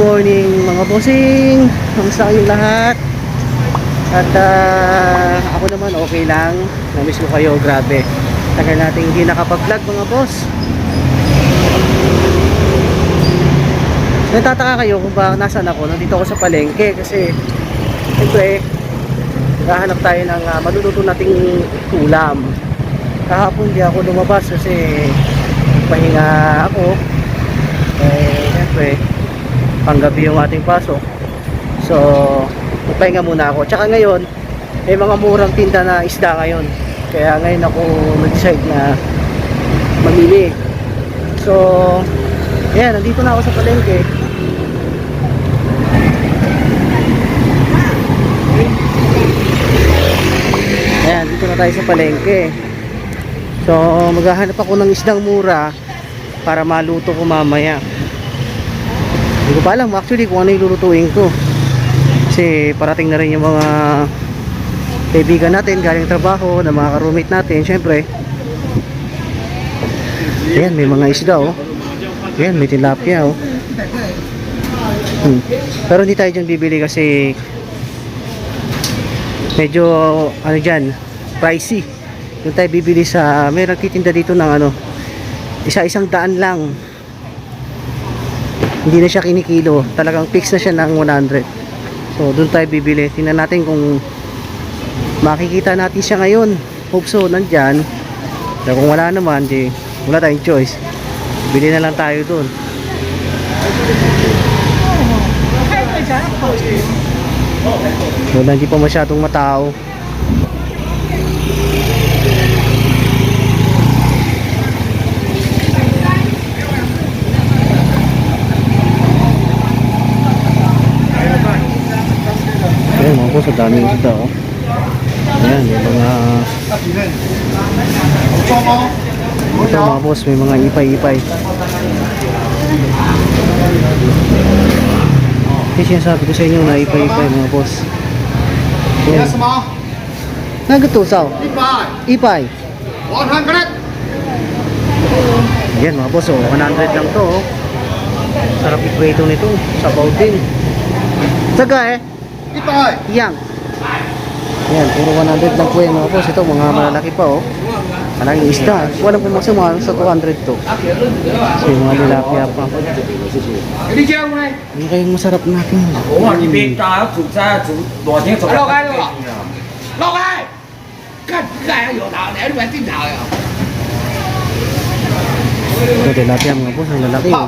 morning mga bossing. Kamusta kayong lahat? At ako naman okay lang. Namiss ko kayo, grabe. Tagal natin hindi nakapag-vlog mga boss. Natataka kayo kung ba nasaan ako. Nandito ako sa palengke kasi siyempre hahanap tayo ng maluluto nating ulam. Kahapon di ako lumabas kasi pahinga ako. Siyempre panggabi yung ating pasok, so magpahinga muna ako. Tsaka ngayon may mga murang tinda na isda ngayon, kaya ngayon ako nag-decide na mamili. So ayan, nandito na ako sa palengke. Ayan, dito na tayo sa palengke. So maghahanap ako ng isdang mura para maluto ko mamaya. Hindi ko pa alam actually kung ano yung lulutuin ko, kasi parating na rin yung mga kaibigan natin galing trabaho, na mga ka-roommate natin. Syempre ayan, may mga isda oh. Ayan, may tilapia oh. Pero hindi tayo dyan bibili kasi medyo ano dyan, pricey. Doon tayo bibili sa, may nagtitinda dito ng ano, isa-isang daan lang. Hindi na siya kinikilo, talagang fix na siya ng 100. So doon tayo bibili. Tingnan natin kung makikita natin siya ngayon. Hope so, nandyan. Pero kung wala naman, di, wala tayong choice, bili na lang tayo doon. So hindi pa masyadong matao. Ayan mga boss, ang daming isda oh. Ayan, may mga ito mga boss, may mga ipay-ipay. Kasi sinasabi ko sa inyo na ipay-ipay mga boss. Ayan. Nagatusaw? Ipay 100. Ayan mga boss oh, 100 lang to oh. Sarap iprito nito, sabaw din. Saga eh yang. Ayan, puro 100 lang po yan mga boss. Ito mga malalaki pa oh. Malaking isda. Walang pumasok mga sa 200 to. So yung mga tilapia pa. Yung kayong masarap natin. Ito tilapia mga boss, ang lalaki oh.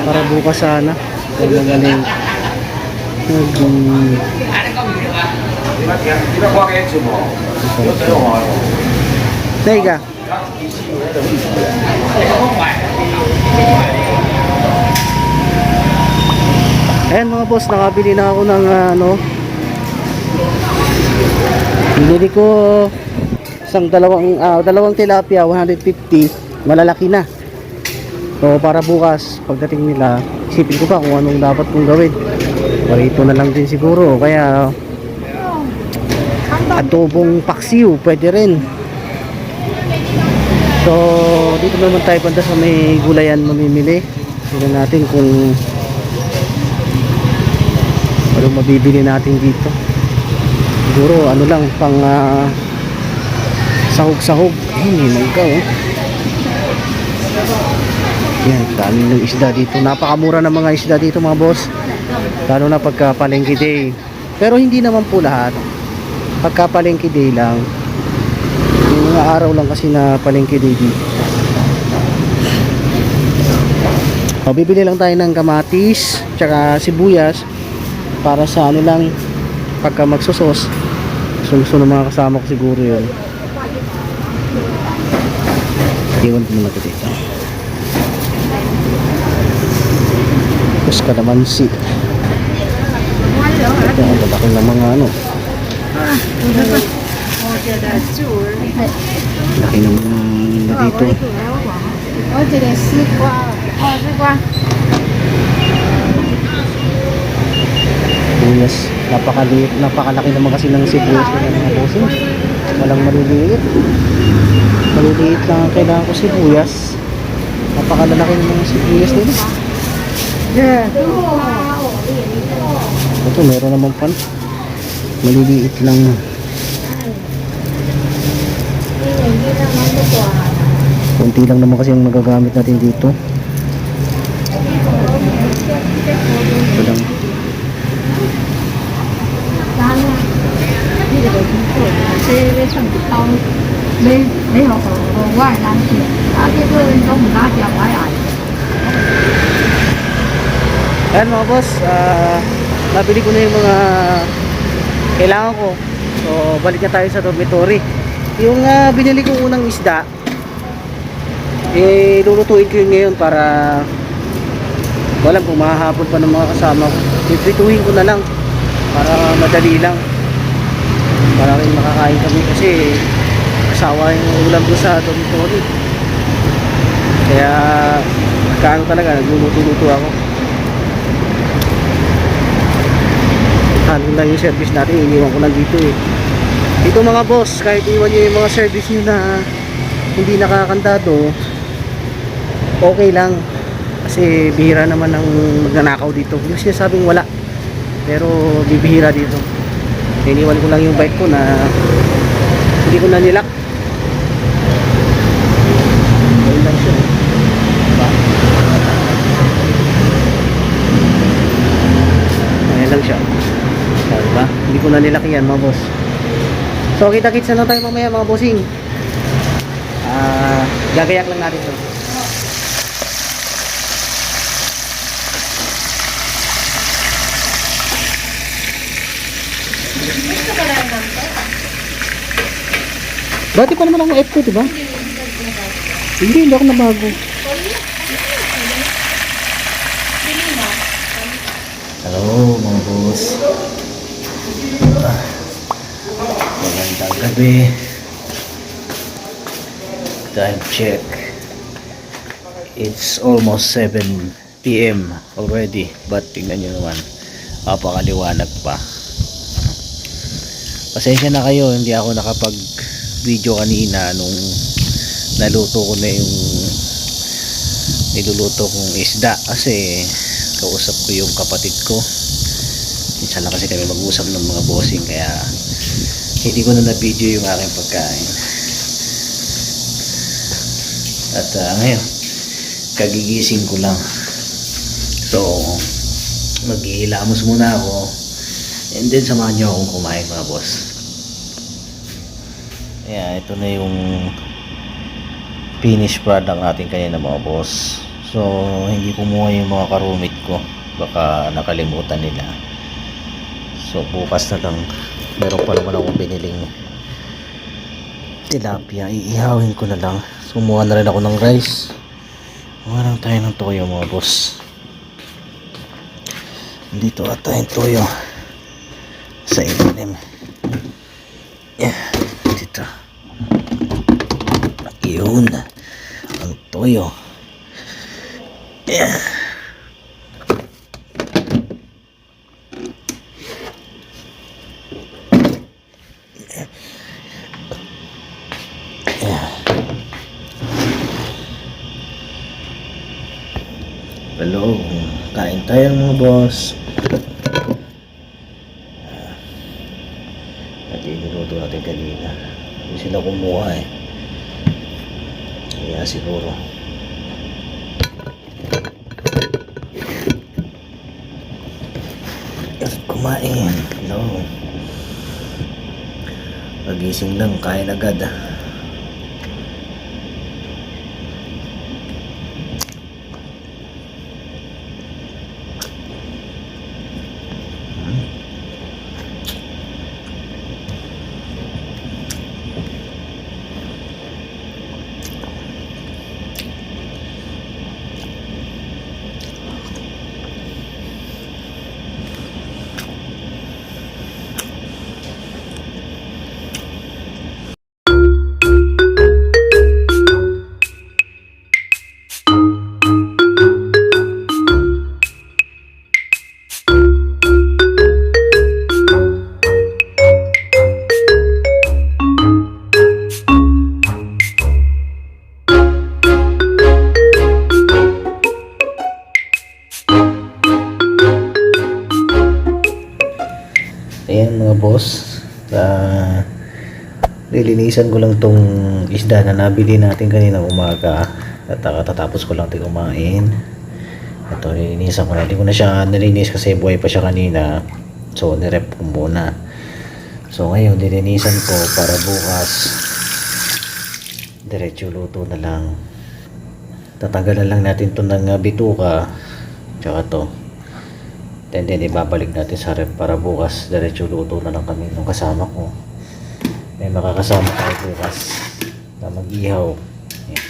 Para bukas sana. Kung magaling. Teka. Ayan mga boss, nakabili na ako ng binili ko isang dalawang tilapia, 150, malalaki na. So para bukas pagdating nila, isipin ko pa kung anong dapat kong gawin. Parito na lang din siguro, kaya adobong paksiw pwede rin. So dito naman tayo banda sa may gulayan mamimili. Tignan natin kung anong mabibili natin dito. Siguro ano lang pang sahog-sahog. Ayun, mangga oh. Yan, dami ng isda dito. Napakamura ng mga isda dito mga boss, lalo na pagka palengke day. Pero hindi naman po lahat, pagka palengke day lang. Yung mga araw lang kasi na palengke day dito. O, bibili lang tayo ng kamatis tsaka sibuyas para sa ano lang, pagka magsusos. Gusto ng mga kasama ko siguro yun. Iwan ko muna ito dito. Tapos kalamansi. Ito ang lalaki ng mga ano. Laki ng mga dito. Yes, napakalaki naman kasi ng sibuyas ng mga puso. Walang maliliit. Maliliit lang ang kailangan ko sibuyas. Napakalalaki ng mga sibuyas nila. Yeah. Ito meron naman pan. Maliliit lang. Kunti lang naman kasi yung magagamit natin dito. Ito lang. Ayan mga boss, nabili ko na yung mga kailangan ko. So balik na tayo sa dormitory. Yung binili kong unang isda, lulutuin ko yun ngayon para walang kung mahahabol pa ng mga kasama ko. Iprituhin ko na lang para madali lang, para rin makakain kami kasi kasawa yung ulam ko sa dormitory. Kaya kaano talaga, nagluluto-luto ako. Handle lang yung service natin, iniwan ko lang dito eh. Dito mga boss, kahit iwan nyo yung mga service nyo na hindi nakakandado, okay lang. Kasi bihira naman ang magnanakaw dito. Yung sinasabing wala, pero bibihira dito. Iniwan ko lang yung bike ko na hindi ko na nilak. Ayun lang siya. Diba? Ayun lang siya. Diba? Hindi ko na nilak yan mga boss. So kita-kits na lang tayo mamaya mga bossing. Gagayak lang natin to. Dati pa naman ako F ko, diba? Hindi ako nabago. Hello mga boss. Magandang gabi. Time check. It's almost 7 PM already. But tingnan nyo naman, napakaliwanag pa. Pasensya na kayo, hindi ako nakapag video kanina nung naluto ko na yung niluluto kong isda kasi kausap ko yung kapatid ko. Minsan lang kasi kami mag-usap ng mga bossing kaya hindi ko na na-video yung aking pagkain. At ngayon kagigising ko lang, so maghihilamos muna ako and then samahan nyo akong kumain mga boss. Ayan, ito na yung finished product natin kanina mga boss. So hindi kumuha yung mga karumit ko, baka nakalimutan nila. So bukas na lang, meron pa naman akong biniling tilapia, iihawin ko na lang. Sumuha na rin ako ng rice. Kumuha lang tayo ng toyo mga boss. Dito at tayong toyo sa ilalim. Yeah, dito. Yun ang toyo. Yeah. Hello, kain tayo mga boss. At iniluto natin kanina. Hindi sila kumuha eh. Kaya siguro kumain. Hello. Pagising lang, kain agad. Lilinisan ko lang tong isda na nabili natin kanina umaga at katatapos ko lang kumain. Ito, lilinisan ko na. Hindi ko na siya nilinis kasi buhay pa siya kanina. So, nirep ko muna. So, ngayon, lilinisan ko para bukas diretso luto na lang. Tatanggalan lang natin to ng bituka tsaka to. Then ibabalik natin sa rep para bukas diretso luto na lang kami ng kasama ko. May makakasama tayo bukas na mag-ihaw. Ayan.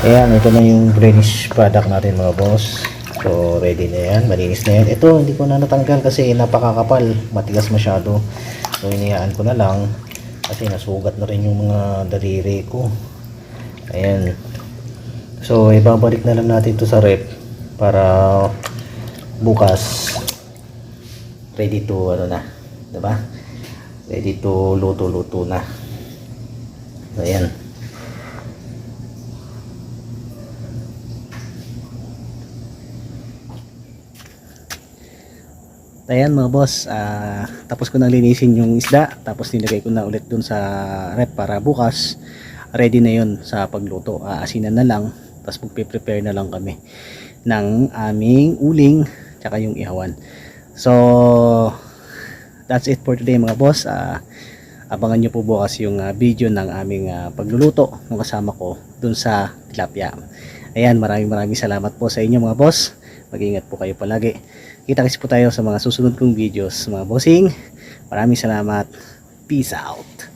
Ayan, ito na yung greenish product natin mga boss. So, ready na yan. Malinis na yan. Ito, hindi ko na natanggal kasi napakakapal. Matigas masyado. So, iniyaan ko na lang kasi nasugat na rin yung mga daliri ko. Ayan. So, ibabalik na lang natin to sa rep para bukas ready to ano na. Diba? Ready to luto-luto na. So, ayan. Ayan mga boss, tapos ko nang linisin yung isda, tapos nilagay ko na ulit dun sa rep para bukas ready na yun sa pagluto. Aasinan na lang, tapos magpe-prepare na lang kami ng aming uling tsaka yung ihawan. So that's it for today mga boss. Abangan nyo po bukas yung video ng aming pagluluto ng kasama ko dun sa tilapia. Ayan, maraming salamat po sa inyo mga boss. Mag-ingat po kayo palagi. Kita-kits po tayo sa mga susunod kong videos mga bossing. Maraming salamat. Peace out.